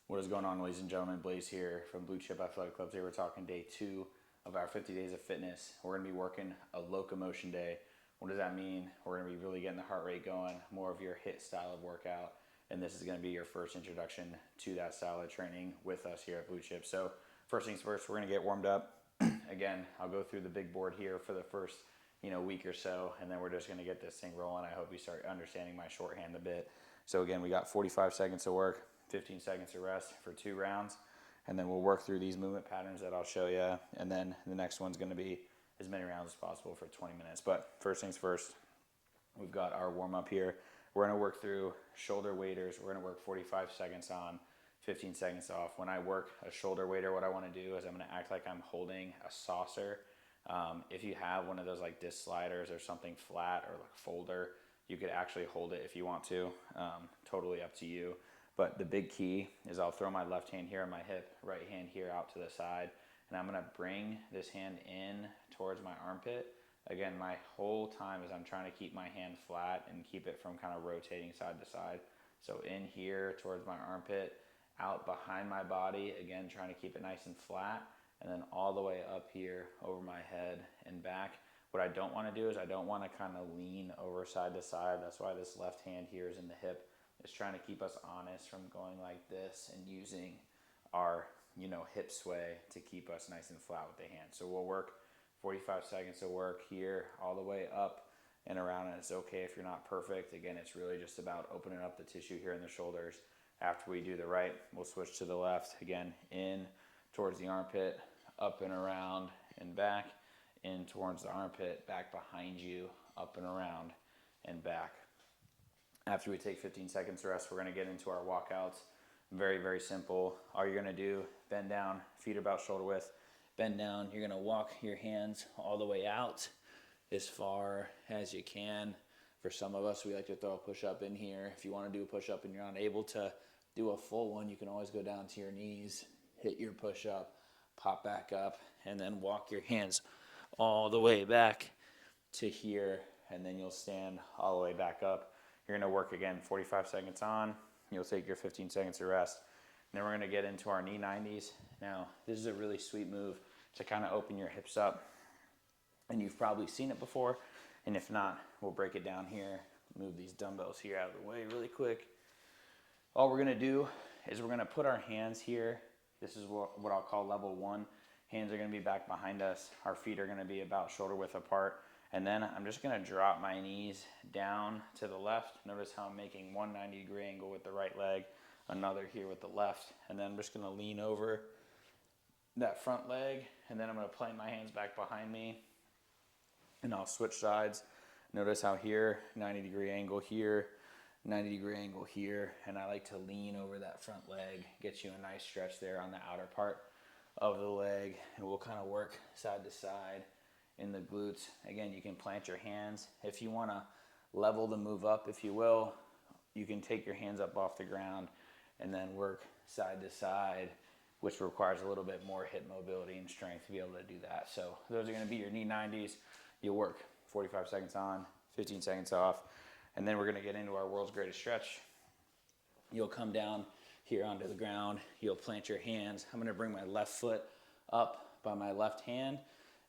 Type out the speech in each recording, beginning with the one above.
What is going on, ladies and gentlemen? Blaze here from Blue Chip Athletic Club. Today we're talking day 2 of our 50 days of fitness. We're going to be working a locomotion day. What does that mean? We're going to be really getting the heart rate going, more of your HIIT style of workout, and this is going to be your first introduction to that style of training with us here at Blue Chip. So first things first, we're going to get warmed up. Again, I'll go through the big board here for the first week or so, and then we're just going to get this thing rolling. I hope you start understanding my shorthand a bit. So again, we got 45 seconds of work, 15 seconds of rest for 2 rounds, and then we'll work through these movement patterns that I'll show you, and then the next one's going to be as many rounds as possible for 20 minutes. But first things first, we've got our warm-up here. We're going to work through shoulder waders. We're going to work 45 seconds on, 15 seconds off. When I work a shoulder wader, what I want to do is I'm going to act like I'm holding a saucer. If you have one of those like disc sliders or something flat or like folder, you could actually hold it if you want to. Totally up to you. But the big key is I'll throw my left hand here on my hip, right hand here out to the side, and I'm going to bring this hand in towards my armpit. Again, my whole time is I'm trying to keep my hand flat and keep it from kind of rotating side to side. So in here towards my armpit, out behind my body, again trying to keep it nice and flat, and then all the way up here over my head and back. What I don't want to do is I don't want to kind of lean over side to side. That's why this left hand here is in the hip. It's trying to keep us honest from going like this and using our hip sway to keep us nice and flat with the hand. So we'll work 45 seconds of work here all the way up and around, and it's okay if you're not perfect. Again, it's really just about opening up the tissue here in the shoulders. After we do the right, we'll switch to the left. Again, in towards the armpit, up and around and back, in towards the armpit, back behind you, up and around and back. After we take 15 seconds rest, we're going to get into our walkouts. Very, very simple. All you're going to do, bend down, feet are about shoulder width. Bend down, you're going to walk your hands all the way out as far as you can. For some of us, we like to throw a push-up in here. If you want to do a push-up and you're unable to do a full one, you can always go down to your knees, hit your push-up, pop back up, and then walk your hands all the way back to here, and then you'll stand all the way back up. You're going to work again 45 seconds on. You'll take your 15 seconds of rest. And then we're going to get into our knee 90s. Now, this is a really sweet move to kind of open your hips up. And you've probably seen it before. And if not, we'll break it down here. Move these dumbbells here out of the way really quick. All we're going to do is we're going to put our hands here. This is what I'll call level 1. Hands are going to be back behind us. Our feet are going to be about shoulder width apart. And then I'm just going to drop my knees down to the left. Notice how I'm making one 90-degree angle with the right leg, another here with the left. And then I'm just going to lean over that front leg. And then I'm going to plane my hands back behind me. And I'll switch sides. Notice how here, 90-degree angle here, 90-degree angle here. And I like to lean over that front leg. Get you a nice stretch there on the outer part of the leg. And we'll kind of work side to side in the glutes. Again, you can plant your hands. If you want to level the move up, if you will, you can take your hands up off the ground and then work side to side, which requires a little bit more hip mobility and strength to be able to do that. So those are going to be your knee 90s. You'll work 45 seconds on, 15 seconds off, and then we're going to get into our world's greatest stretch. You'll come down here onto the ground. You'll plant your hands. I'm going to bring my left foot up by my left hand.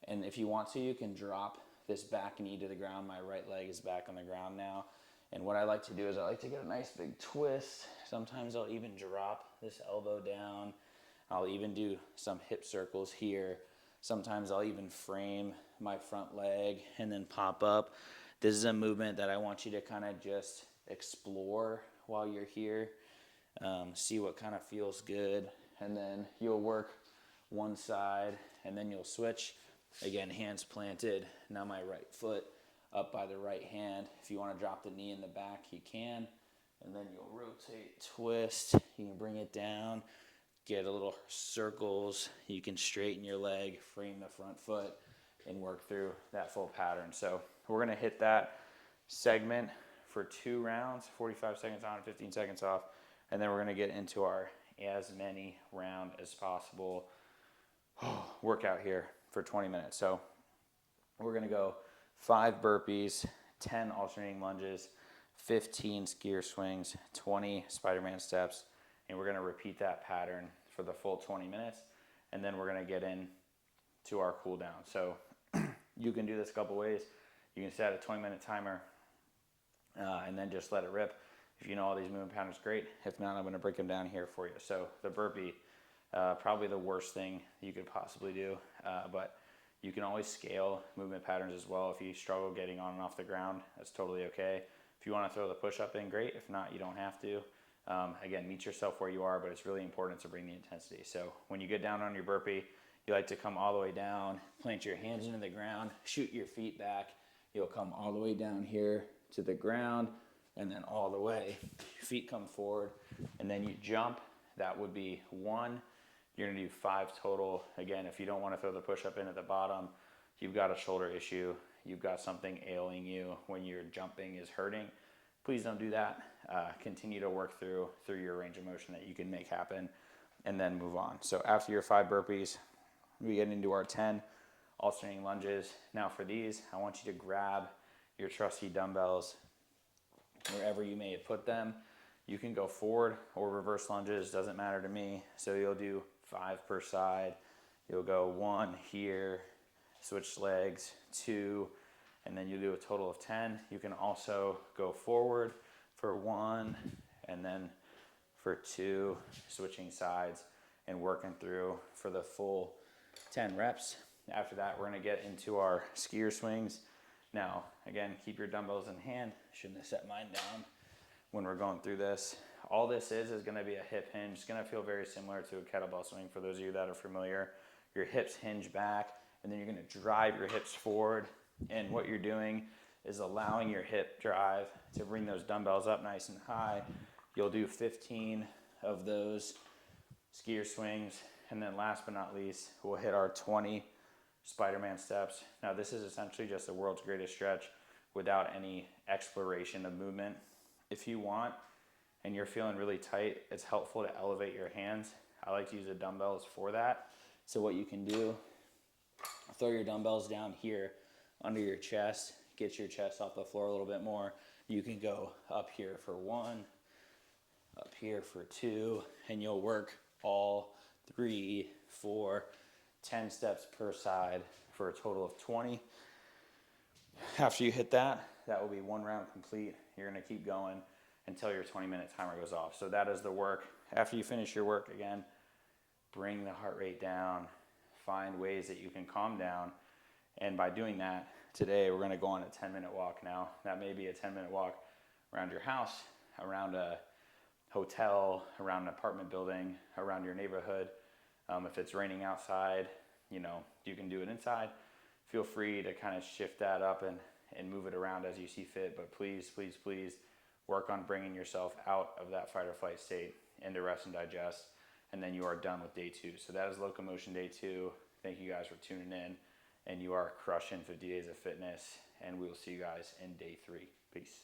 And if you want to, you can drop this back knee to the ground. My right leg is back on the ground now. And what I like to do is I like to get a nice big twist. Sometimes I'll even drop this elbow down. I'll even do some hip circles here. Sometimes I'll even frame my front leg and then pop up. This is a movement that I want you to kind of just explore while you're here. See what kind of feels good. And then you'll work one side and then you'll switch. Again, hands planted. Now my right foot up by the right hand. If you want to drop the knee in the back, you can. And then you'll rotate, twist. You can bring it down, get a little circles. You can straighten your leg, frame the front foot, and work through that full pattern. So we're going to hit that segment for 2 rounds, 45 seconds on, 15 seconds off. And then we're going to get into our as many round as possible workout here for 20 minutes. So we're going to go 5 burpees, 10 alternating lunges, 15 skier swings, 20 Spiderman steps, and we're gonna repeat that pattern for the full 20 minutes, and then we're gonna get in to our cool down. So you can do this a couple ways. You can set a 20-minute timer and then just let it rip. If you know all these movement patterns, great. If not, I'm gonna break them down here for you. So the burpee, probably the worst thing you could possibly do, but you can always scale movement patterns as well. If you struggle getting on and off the ground, that's totally okay. If you want to throw the push-up in, great. If not, you don't have to. Again, meet yourself where you are, but it's really important to bring the intensity. So when you get down on your burpee, you like to come all the way down, plant your hands into the ground, shoot your feet back. You'll come all the way down here to the ground, and then all the way. Your feet come forward, and then you jump. That would be 1. You're gonna do 5 total. Again, if you don't wanna throw the push-up in at the bottom, you've got a shoulder issue, you've got something ailing you when your jumping is hurting, please don't do that. Continue to work through your range of motion that you can make happen, and then move on. So after your 5 burpees, we get into our 10 alternating lunges. Now for these, I want you to grab your trusty dumbbells wherever you may have put them. You can go forward or reverse lunges, doesn't matter to me. So you'll do 5 per side. You'll go 1 here, switch legs, 2, and then you do a total of 10. You can also go forward for 1, and then for 2, switching sides and working through for the full 10 reps. After that, we're gonna get into our skier swings. Now, again, keep your dumbbells in hand. Shouldn't have set mine down when we're going through this. All this is gonna be a hip hinge. It's gonna feel very similar to a kettlebell swing for those of you that are familiar. Your hips hinge back, and then you're gonna drive your hips forward. And what you're doing is allowing your hip drive to bring those dumbbells up nice and high. You'll do 15 of those skier swings. And then last but not least, we'll hit our 20 Spiderman steps. Now this is essentially just the world's greatest stretch without any exploration of movement. If you want, and you're feeling really tight, it's helpful to elevate your hands. I like to use the dumbbells for that. So what you can do, throw your dumbbells down here under your chest, get your chest off the floor a little bit more. You can go up here for 1, up here for 2, and you'll work all 3, 4, 10 steps per side for a total of 20. After you hit that, that will be 1 round complete. You're gonna keep going until your 20-minute timer goes off. So that is the work. After you finish your work, again, bring the heart rate down, find ways that you can calm down. And by doing that, today we're gonna go on a 10-minute walk now. That may be a 10-minute walk around your house, around a hotel, around an apartment building, around your neighborhood. If it's raining outside, you know, you can do it inside. Feel free to kind of shift that up and move it around as you see fit, but please, please, please work on bringing yourself out of that fight or flight state into rest and digest, and then you are done with day 2. So that is Locomotion day 2. Thank you guys for tuning in, and you are crushing 50 days of fitness, and we will see you guys in day 3. Peace.